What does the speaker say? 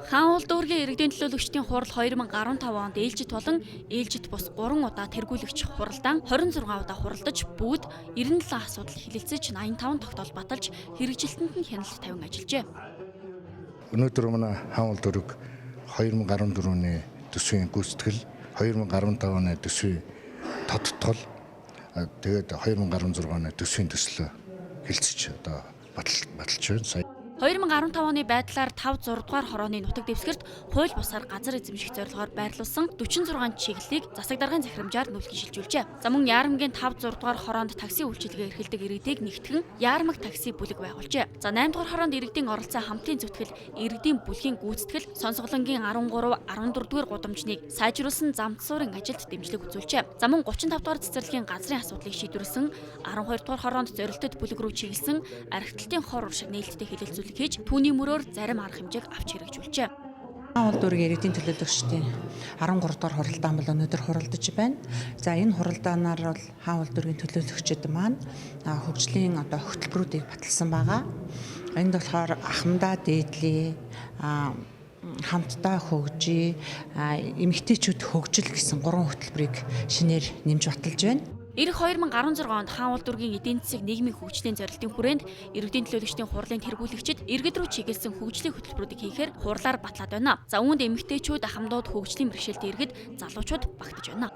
Хаан улс дүүргийн иргэдийн төлөөлөгчдийн хурал 2015 онд ээлжит болон ээлжит бус 3 удаа тэргүүлэгч хуралдаан 26 удаа хуралдаж бүгд 97 асуудал хилэлцэж 85 тогтоол баталж хэрэгжилтэнд нь хяналт тавин ажиллажээ. Өнөөдөр манай хаан улс дүүрэг 2014 оны төсвийн гүйцэтгэл, 2015 оны төсвийн тодтгол, тэгээд 2016 оны төсвийн төслөө хэлцэж одоо баталж байна. 2015 оны байдлаар 5-6 дугаар хорооны нутаг дэвсгэрт хууль бусаар газар эзэмших зорилгоор байрлуулсан 46 чиглэлийг засаг даргын захирамжаар нүүлгэн шилжүүлжээ. За мөн Яарамгийн 5-6 дугаар хороонд такси үйлчилгээ эрхэлдэг иргэдийг нэгтгэн Яарамг такси бүлэг байгуулжээ. За 8 дугаар хороонд иргэдийн оролцоо хамтын зүтгэл, иргэдийн бүлгийн гүйцэтгэл, Сонсголонгийн 13, 14 дугаар гудамжныг сайжруулсан замтсуурын ажилд дэмжлэг үзүүлжээ. За мөн 35 дугаар цэцэрлэгийн газрын асуудлыг шийдвэрлсэн, 12 дугаар хороонд зорилттой бүлэг рүү чиглэсэн архитектийн хор уршиг нээлттэй хэлэлцүүлэг хийж түүний мөрөөр зарим арга хэмжээг авч хэрэгжүүлжээ. Хаан улс дүүргийн иргэдийн төлөөлөгчдийн 13 дугаар хуралдаан бол өнөөдөр хуралдаж байна. За энэ хуралдаанаар бол хаан улс дүүргийн төлөөлөгчид маань хөгжлийн хөтөлбөрүүдийг баталсан байгаа. Энд болохоор ахмадаа дээдлээ, хамтдаа хөгжий, эмэгтэйчүүд хөгжил гэсэн 3 хөтөлбөрийг шинээр нэмж баталж байна. Ирэх 2016 онд хаан улс дүүргийн эдийн засаг нийгмийн хөгжлийн зорилтын хүрээнд иргэдийн төлөөлөгчдийн хурлын тэргүүлэгчид иргэд рүү чиглэсэн хөгжлийн хөтөлбөрүүдийг хийхээр хурлаар батлаад байна. За үүнд эмэгтэйчүүд, ахмадууд, хөгжлийн бэрхшээлтэй иргэд, залуучууд багтаж байна.